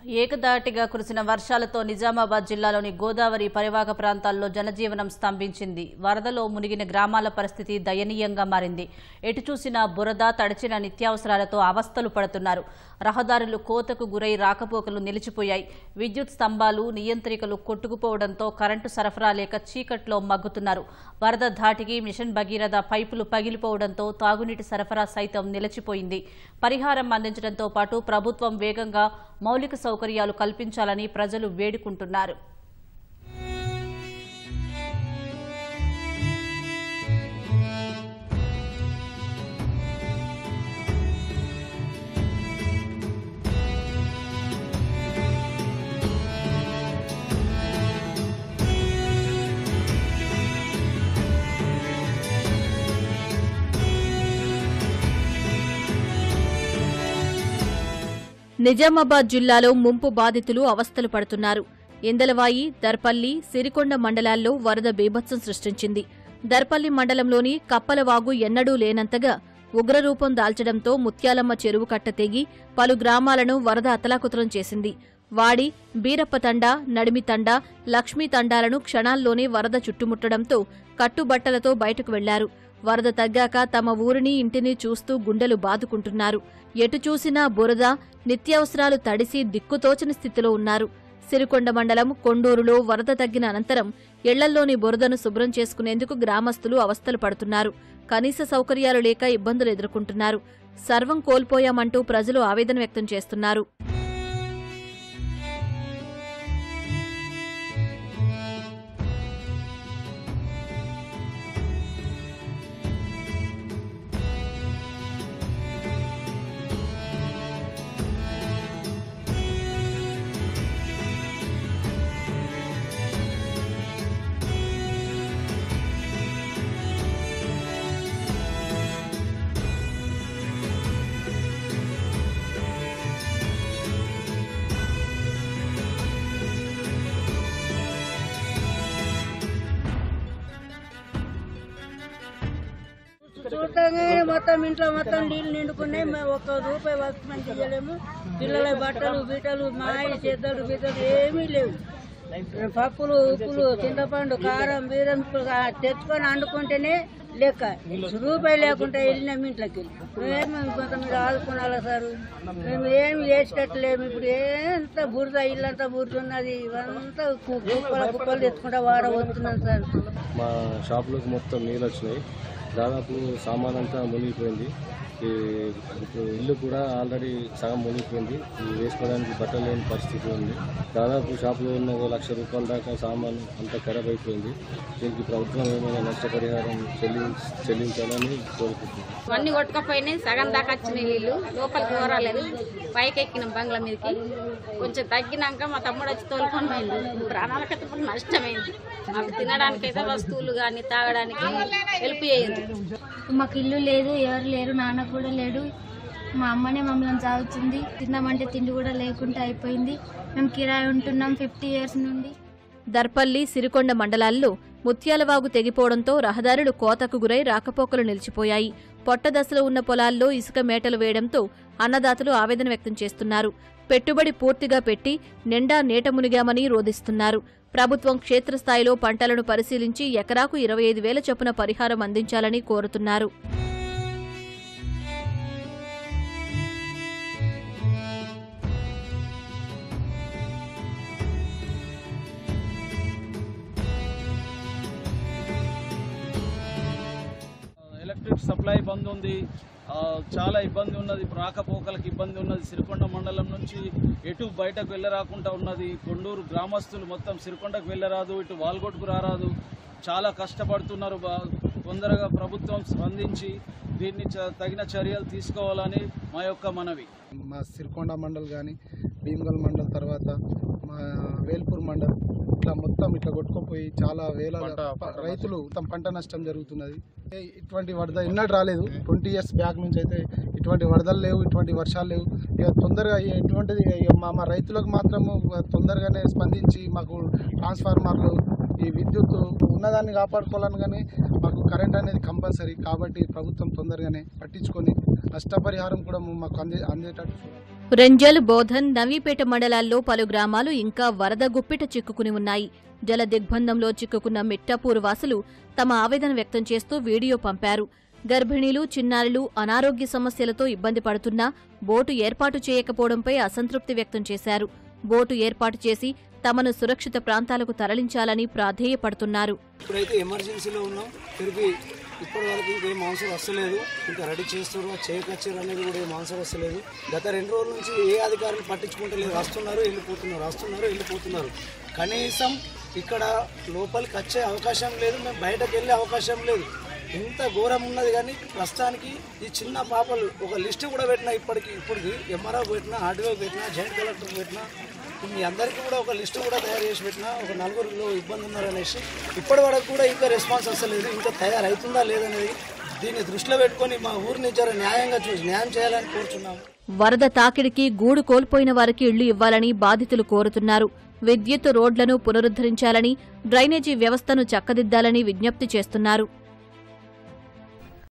ఏకదాటిగా కురిసిన వర్షాలతో నిజామాబాద్ జిల్లాలోని గోదావరి పరివాహక ప్రాంతాల్లో జనజీవనం స్తంభించింది. వరదలో మునిగిన గ్రామాల పరిస్థితి దయనీయంగా మారింది. ఎటు చూసినా బురద, తడిచిన నిత్యావసరాలతో అవస్థలు పడుతున్నారు. రహదారులు కోతకు గురై రాకపోకలు నిలిచిపోయాయి. విద్యుత్ స్తంభాలు, నియంత్రికలు కొట్టుకుపోవడంతో కరెంటు సరఫరా లేక చీకట్లో మగ్గుతున్నారు. వరద ధాటికి మిషన్ భగీరథ పైపులు పగిలిపోవడంతో తాగునీటి సరఫరా సైతం నిలిచిపోయింది. పరిహారం అందించడంతో పాటు ప్రభుత్వం వేగంగా మౌలిక సౌకర్యాలు కల్పించాలని ప్రజలు వేడుకుంటున్నారు. నిజామాబాద్ జిల్లాలో ముంపు బాధితులు అవస్థలు పడుతున్నారు. ఇందలవాయి, దర్పల్లి, సిరికొండ మండలాల్లో వరద బీభత్సం సృష్టించింది. దర్పల్లి మండలంలోని కప్పలవాగు ఎన్నడూ లేనంతగా ఉగ్రరూపం దాల్చడంతో ముత్యాలమ్మ చెరువు కట్ట తెగి పలు గ్రామాలను వరద అతలాకుతలం చేసింది. వాడి, బీరప్పతండా, నడిమితండా, లక్ష్మీ తండాలను క్షణాల్లోనే వరద చుట్టుముట్టడంతో కట్టుబట్టలతో బయటకు వెళ్లారు. వరద తగ్గాక తమ ఊరిని, ఇంటిని చూస్తూ గుండెలు బాదుకుంటున్నారు. ఎటు చూసినా బురద, నిత్యావసరాలు తడిసి దిక్కుతోచని స్థితిలో ఉన్నారు. సిరికొండ మండలం కొండూరులో వరద తగ్గిన అనంతరం ఇళ్లల్లోని బురదను శుభ్రం చేసుకునేందుకు గ్రామస్తులు అవస్థలు పడుతున్నారు. కనీస సౌకర్యాలు లేక ఇబ్బందులు ఎదుర్కొంటున్నారు. సర్వం కోల్పోయామంటూ ప్రజలు ఆవేదన వ్యక్తం చేస్తున్నారు. చూడగానే మొత్తం ఇంట్లో మొత్తం నీళ్లు నిండుకున్నాయి. మేము ₹1 వర్క్మెన్ తీయలేము. పిల్లల బట్టలు, బీటలు, మాయ చెద్దలు, బీటలు ఏమీ లేవు. పప్పులు, ఉప్పులు, చింతపండు, కారం, బీరం తెచ్చుకొని వండుకుంటేనే లెక్క. ₹1 లేకుండా వెళ్ళినాం ఇంట్లోకి. మేము కొంత మీరు ఆదుకున్నాలా సార్? మేము ఏమి వేసేటట్లేము. ఇప్పుడు ఎంత బురద, ఇల్లంతా బురద ఉన్నది. ఇవంతా కుప్పలు తెచ్చుకుంటా వాడవస్తున్నాం సార్. మా షాప్లోకి మొత్తం నీళ్ళు వచ్చినాయి. దాదాపు సామాన్ అంతా మునిగిపోయింది. ఇల్లు కూడా ఆల్రెడీ సగం మునిగిపోయింది. వేసుకోవడానికి బట్టలు లేని పరిస్థితి ఉంది. దాదాపు షాపులో ఉన్న ₹1,00,000 దాకా సామాన్ అంతా ఖరాబ్ అయిపోయింది. దీనికి ప్రభుత్వం ఏమైనా నష్టపరిహారం చెల్లించాలని కోరుకుంటున్నాం. అన్ని కొట్టుకపోయినాయి. సగం దాకా వచ్చిన నీళ్ళు లోపలికి పోరాలేదు. పైకి ఎక్కినాం బంగ్లా మీదకి. కొంచెం తగ్గినాక మా తమ్ముడు వచ్చి తోలుకొని పోయింది. ప్రాణాలకైతే ఇప్పుడు నష్టమైంది. మాకు తినడానికైతే వస్తువులు కానీ తాగడానికి హెల్ప్ చేయండి. మాకు ఇల్లు లేదు, ఎవరు లేరు, నాన్న కూడా లేడు. మా అమ్మనే మమ్మల్ని సాగుతుంది. తిన్నామంటే తిండి కూడా లేకుండా అయిపోయింది. మేము కిరాయి ఉంటున్నాం 50 years నుండి. దర్పల్లి, సిరికొండ మండలాల్లో ముత్యాలవాగు తెగిపోవడంతో రహదారులు కోతకు గురై రాకపోకలు నిలిచిపోయాయి. పొట్టదశలో ఉన్న పొలాల్లో ఇసుక మేటలు వేయడంతో అన్నదాతలు ఆవేదన వ్యక్తం చేస్తున్నారు. పెట్టుబడి పూర్తిగా పెట్టి నిండా నీట మునిగామని రోధిస్తున్నారు. ప్రభుత్వం క్షేత్రస్థాయిలో పంటలను పరిశీలించి ఎకరాకు 25,000 చొప్పున పరిహారం అందించాలని కోరుతున్నారు. ఎలక్ట్రిక్ సప్లై బంద్ ఉంది. చాలా ఇబ్బంది ఉన్నది. రాకపోకలకు ఇబ్బంది ఉన్నది. సిరికొండ మండలం నుంచి ఎటు బయటకు వెళ్ళరాకుండా ఉన్నది. కొండూరు గ్రామస్తులు మొత్తం సిరికొండకు వెళ్ళరాదు, ఇటు వాల్గొట్టుకు రారాదు. చాలా కష్టపడుతున్నారు. తొందరగా ప్రభుత్వం స్పందించి దీన్ని తగిన చర్యలు తీసుకోవాలని మా యొక్క మనవి. మా సిరికొండ మండల్ కానీ, భీమగల్ మండల్, తర్వాత మా వేల్పూర్ మండల్ ఇట్లా మొత్తం ఇట్లా కొట్టుకుపోయి చాలా వేల రైతులు తమ పంట నష్టం జరుగుతున్నది. ఇటువంటి వరద ఎన్నడూ రాలేదు. 20 years బ్యాక్ నుంచి అయితే ఇటువంటి వరదలు లేవు, ఇటువంటి వర్షాలు లేవు. ఇక తొందరగా ఎటువంటిది మా రైతులకు మాత్రము తొందరగానే స్పందించి మాకు ట్రాన్స్ఫార్మర్లు, ఈ విద్యుత్ ఉన్నదాన్ని కాపాడుకోవాలని కానీ మాకు కరెంట్ అనేది కంపల్సరీ. కాబట్టి ప్రభుత్వం తొందరగానే పట్టించుకొని నష్టపరిహారం కూడా మాకు అందేటట్టు రెంజల్, బోధన్, నవీపేట మండలాల్లో పలు గ్రామాలు ఇంకా వరద గుప్పిట చిక్కుకుని ఉన్నాయి. జల దిగ్బంధంలో చిక్కుకున్న మిట్టాపూర్ వాసులు తమ ఆవేదన వ్యక్తం చేస్తూ వీడియో పంపారు. గర్భిణీలు, చిన్నారులు అనారోగ్య సమస్యలతో ఇబ్బంది పడుతున్నా బోటు ఏర్పాటు చేయకపోవడంపై అసంతృప్తి వ్యక్తం చేశారు. బోటు ఏర్పాటు చేసి తమను సురక్షిత ప్రాంతాలకు తరలించాలని ప్రాధేయపడుతున్నారు. ఇప్పుడైతే ఎమర్జెన్సీలో ఉన్నాం. తిరిగి ఇప్పటి వరకు ఇంకేం ఆన్సర్ వస్తలేదు. ఇంకా రెడీ చేస్తున్నారు, చేయకొచ్చారు అనేది కూడా ఏం ఆన్సర్ వస్తలేదు. గత 2 రోజుల నుంచి ఏ అధికారులు పట్టించుకుంటలేదు. వస్తున్నారు, వెళ్ళిపోతున్నారు. కనీసం ఇక్కడ లోపలికి వచ్చే అవకాశం లేదు, మేము బయటకు వెళ్ళే అవకాశం లేదు. ఇంత ఘోరం ఉన్నది. కానీ ప్రస్తుతానికి ఈ చిన్న పాపలు ఒక లిస్టు కూడా పెట్టినా ఇప్పటికి ఎంఆర్ఓ పెట్టినా, ఆర్డీఓ పెట్టినా, జాయింట్ కలెక్టర్ పెట్టినా, మీ అందరికీ కూడా ఒక లిస్టు కూడా తయారు చేసి పెట్టినా ఒక 4 ఇబ్బంది ఉన్నారనేసి ఇప్పటి వరకు కూడా ఇంకా రెస్పాన్స్ వస్తలేదు. ఇంకా తయారవుతుందా లేదనేది దీన్ని దృష్టిలో పెట్టుకొని మా ఊరిని జర న్యాయంగా న్యాయం చేయాలని కోరుచున్నాము. వరద తాకిడికి గూడు కోల్పోయిన వారికి ఇళ్లు ఇవ్వాలని బాధితులు కోరుతున్నారు. విద్యుత్, రోడ్లను పునరుద్ధరించాలని, డ్రైనేజీ వ్యవస్థను చక్కదిద్దాలని విజ్ఞప్తి చేస్తున్నారు.